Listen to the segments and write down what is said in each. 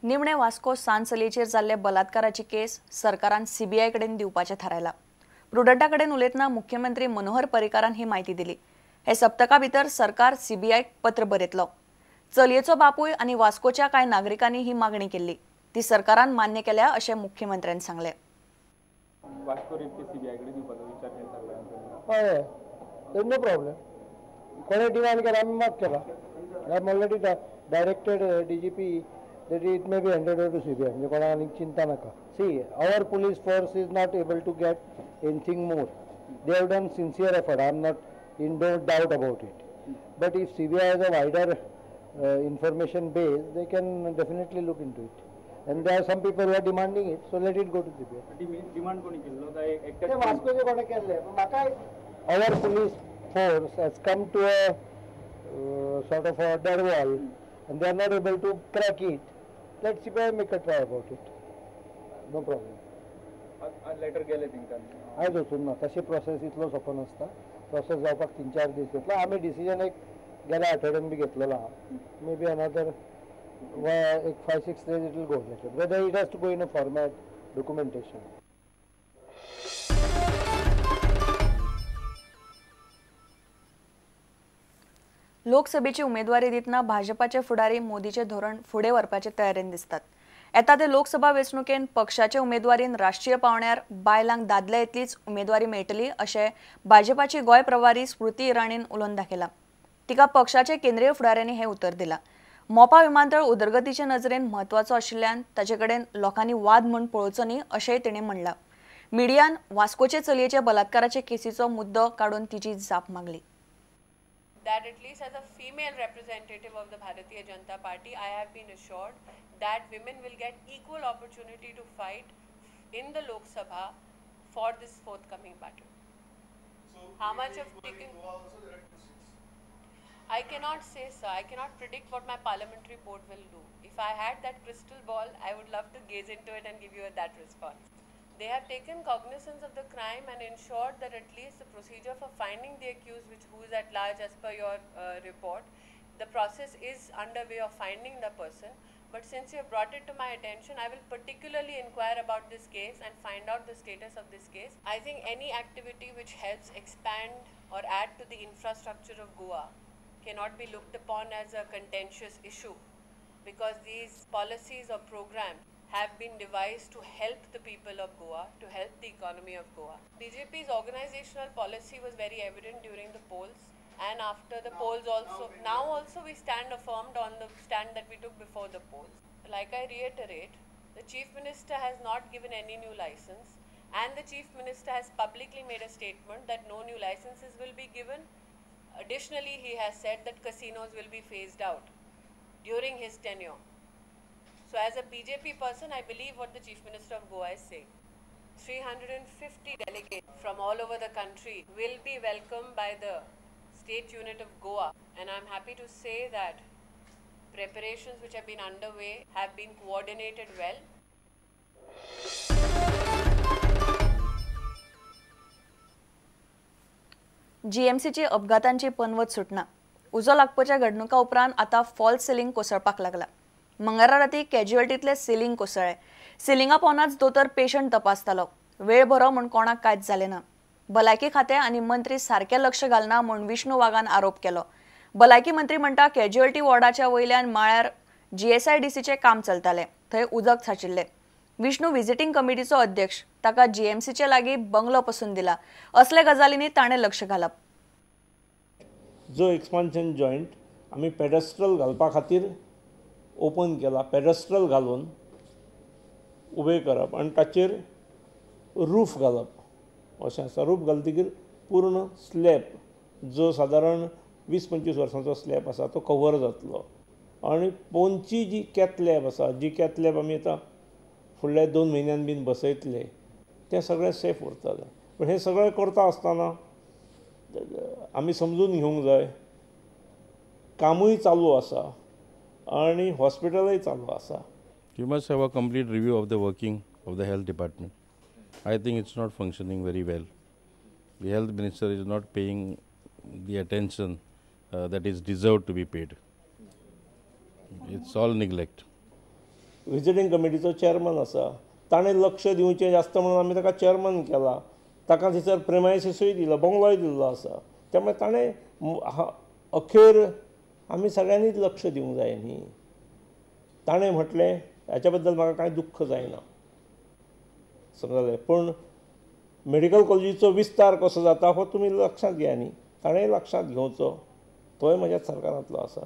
निमणे वास्को सांचलीचेर जाल्ले बलात्काराची केस सरकारान सीबीआय कडेन दिवपाचें थारायला। प्रुडंटा कडेन उलयतना मुख्यमंत्री मनोहर पर्रीकारान ही माहिती दिली। हे सप्तका भितर सरकार सीबीआयक पत्र बरयतलो। चलयेचो बापूय आनी वास्कोच्या कांय नागरिकांनी ही मागणी केल्ली, ती सरकारान मान्य केल्या अशें मुख्यमंत्र्यांनी सांगलें। वास्को रेप केस सीबीआय कडेन दिवपाचो विचार केला। हय, नो प्रॉब्लेम। कोणे डिमांड केला आमी माग केला। I am already directed DGP that it may be handed over to CBI. म्हणजे कोणाक आनी चिंता नाका। See, our police force is not able to get anything more. They have done sincere effort. I am not in no doubt about it. But if CBI has a wider information base, they can definitely look into it. And there are some people who are demanding it, so let it go to CBI. Demand कोणी केल्लो काय एकटे ते वास्कोचे कोणे केल्ले म्हाका our police force has come to a sort of a dead wall and they are not able to crack it. Let CBI make a try about it. No problem. लेटर गेले तिंका आयज वचून ना तशी प्रोसेस इतलो सोंपो नासता। प्रोसेस जावपाक 3-4 दीस घेतलो। आमी डिसिजन एक गेल्या आठवड्यान बी घेतलेलो आहा। May be another 5-6 days it will go later. Whether it has to go in a format, documentation. लोकसभेची उमेदवारी दितना भाजपाचे फुडारी मोदीचे धोरण फुडें व्हरपाचे तयारेन दिसतात। येता ते लोकसभा वेंचणुकेन पक्षाचे उमेदवारीन राष्ट्रीय पावंड्यार बायलांक दादले इतलीच उमेदवारी मेळटली अशें भाजपाची गोंय प्रभारी स्मृती इराणीन उलोवन दाखयला। तिका पक्षाचे केंद्रीय फुडाऱ्यांनी हे उतर दिला। मोपा विमानतळ उदरगतीचे नजरेन म्हत्वाचो आशिल्ल्यान ताचे कडेन लोकांनी वाद म्हूण पळोवचो न्ही अशेंय तिणें म्हणलां। मिडियान वास्कोचे चलयेचे बलात्काराचे केसीचो मुद्दो काडून तिची जाप मागली। That at least as a female representative of the Bharatiya Janata Party, I have been assured that women will get equal opportunity to fight in the Lok Sabha for this forthcoming battle. So how much of taking? I cannot say, sir. I cannot predict what my parliamentary board will do. If I had that crystal ball, I would love to gaze into it and give you that response. They have taken cognizance of the crime and ensured that at least the procedure for finding the accused, who is at large as per your report, the process is underway of finding the person. But since you have brought it to my attention, I will particularly inquire about this case and find out the status of this case. I think any activity which helps expand or add to the infrastructure of Goa cannot be looked upon as a contentious issue, because these policies or programs have been devised to help the people of Goa, to help the economy of Goa. BJP's organizational policy was very evident during the polls and after the polls also. Now also we stand affirmed on the stand that we took before the polls. Like I reiterate, the Chief Minister has not given any new license, and the Chief Minister has publicly made a statement that no new licenses will be given. Additionally, he has said that casinos will be phased out during his tenure. So as a BJP person, I believe what the Chief Minister of Goa is saying. 350 delegates from all over the country will be welcomed by the state unit of Goa, and I'm happy to say that preparations which have been underway have been coordinated well. जीएमसीची अपघातांची पनवत सुटना। उजो लागपाच्या घडणुका उपरांत आता false ceiling कोसळपाक लागला। मंगळारा राती कॅज्युअल्टीतले ceiling कोसळ्ळे। सिलिंगा पोवनाच दोतोर patient तपासतालो। वेळ बरो म्हूण कोणाक कांयच जालें ना। भलायकी खाते आनी मंत्री सारकें लक्ष घालना म्हूण विष्णू वाघान आरोप केलो। भलायकी मंत्री म्हणटा कॅज्युअल्टी वॉर्डाच्या वयल्यान माळ्यार जीएसआयडीसीचे काम चलताले, थंय उदक साचिल्ले। विष्णू व्हिजिटींग कमिटीचो अध्यक्ष, ताका जीएमसीचे लागीं बंगलो पसून दिला। असले गजालींनी ताणें लक्ष घालप। जो एक्सपान्शन जॉयंट आमी पेडेस्ट्रल घालपा खातीर ओपन केला, पेडेस्ट्रल घालून उबे करप आनी ताचेर रूफ घालप अशें आसा। रूफ घालतकीर पूर्ण स्लॅब, जो सादारण 20-25 वर्सांचो स्लॅब आसा, तो कवर जातलो। आनी पोंदची जी कॅथ लॅब आसा, जी कॅथ लॅब आमी आतां फुडल्या 2 म्हयन्यान बीन बसयतले, तें सगळें सेफ उरतलें। पूण हें सगळें करता आसतना आमी समजून घेवंक जाय, कामूय चालू आसा आणि हॉस्पिटलय चालू आसा। You must have a complete review of the working of the health department. I think it's not functioning very well. The health minister is not paying the attention that is deserved to be paid. It's all neglect. Visiting कमिटीचो chairman आसा, ताणें लक्ष दिवचें जास्त म्हणून आमी ताका chairman केला. ताका थंयसर प्रेमायसीसूय दिलो, बंगलोय दिल्लो आसा. त्यामुळे ताणें अखेर आमी सगळ्यांनीच लक्ष दिवंक जाय न्ही. ताणें म्हटलें हाच्या बद्दल म्हाका कांय दुख्ख जायना, समजलें. पूण मेडिकल कॉलेजीचो विस्तार कसो जाता हो तुमी लक्षांत घेया न्ही. ताणें लक्षांत घेवचो, तोय म्हज्या सरकारांतलो आसा.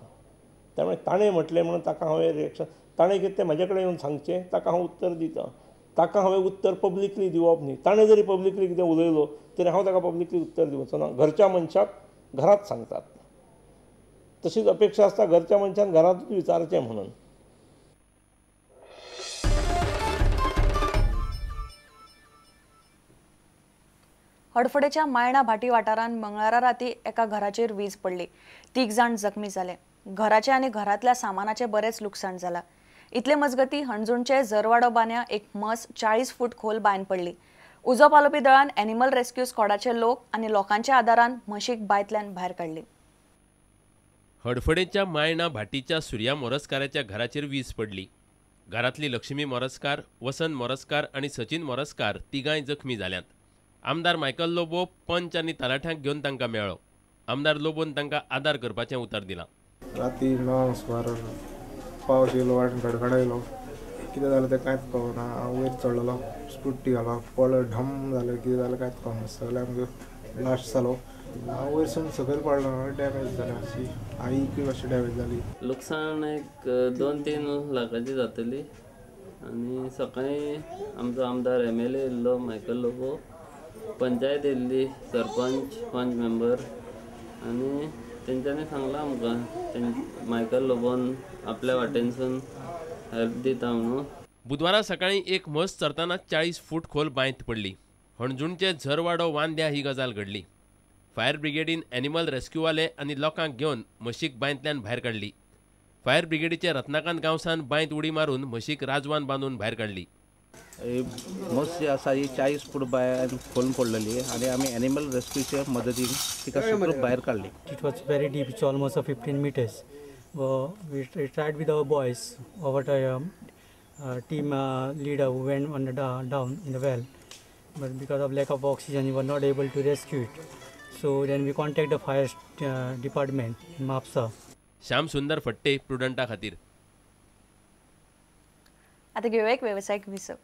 त्यामुळे ताणें म्हटलें म्हणून ताका हांवें रिएक्शन, ताणें कितें तें म्हाजे कडेन येवन सांगचें, ताका हांव उत्तर दितां. ताका हांवें उत्तर पब्लिकली दिवप न्ही. ताणें जरी पब्लिकली कितें उलयलो तरी हांव ताका पब्लिकली उत्तर दिवचो ना. घरच्या मनशाक घरांत सांगतात, तशीच अपेक्षा आसता घरच्या मनशान घरांतूच विचारचें म्हणून. हडफडेच्या मायणा भाटी वाठारांत मंगळारा राती एका घराचेर वीज पडली. 3 जाण जखमी जाले. घराचे आनी घरातल्या सामानाचे बरेच लुकसाण जाला. इतले मजगती हणजूणचे झरवाडो बांद्या एक म्हस 40 फूट खोल बांयन पडली. उजो पालोवपी दळान एनिमल रेस्क्यू स्क्वॉडाचे लोक आनी लोकांच्या आदारान म्हशीक बांयतल्यान भायर काडली. हडफडेच्या मायणा भाटीच्या सुर्या मोरजकाराच्या घराचेर वीज पडली. घरातली लक्ष्मी मोरजकार, वसंत मोरजकार आणि सचिन मोरजकार तिगांय जखमी जाल्यात. आमदार मायकल लोबो पंच आनी तलाठ्यांक घेवन तांकां मेळ्ळो. आमदार लोबोन तांकां आदार करपाचें उतर दिलां. राती 9 सुमार पावस येयलो आनी गडगडायलो. कितें जालें तें कांयच कळना. हांव वयर चडलेलो, स्कुटी घालो, पळय ढम जालें. कितें जालें कांयच कळना. सगळें आमगे ब्लास्ट जालो. हांव वयरसून सकयल पडलो, डॅमेज जालें अशी. आईक अशी डॅमेज जाली. लुकसाण एक 2-3 लाखाची जातली. आनी सकाळीं आमचो आमदार MLA येयल्लो मायकल लोबो, पंचायत येयल्ली, सरपंच, पंच मेंबर, आनी तेंच्यांनी सांगलां आमकां मायकल लोबोन आपल्या वाटेनसून हेल्प दिता म्हणून. बुधवारा सकाळीं एक म्हस चरतना 40 फूट खोल बांयत पडली. हणजूणचे झरवाडो वांद्या ही गजाल घडली. फायर ब्रिगेडीन एनिमल रेस्क्यूवाले आनी लोकांक घेवन म्हशीक बांयतल्यान भायर काडली. फायर ब्रिगेडीचे रत्नाकांत गांवसान बांयत उडी मारून म्हशीक राजवान बांदून भायर काडली. म्हस जी आसा ही 40 फूट भायर खोलून पडलेली आनी आमी एनिमल रेस्क्यूच्या मदतीन तिका सुखरूप भायर काडली. It was very deep. It's almost 15 meters. We tried with our boys, our team leader who went on down in the well, but because of lack of oxygen, we were not able to rescue it. So then we contacted the fire department in Mapsa. Shyam सुंदर फट्टे, प्रुडंटा खातीर. आता घेऊया एक व्यावसायिक विसव.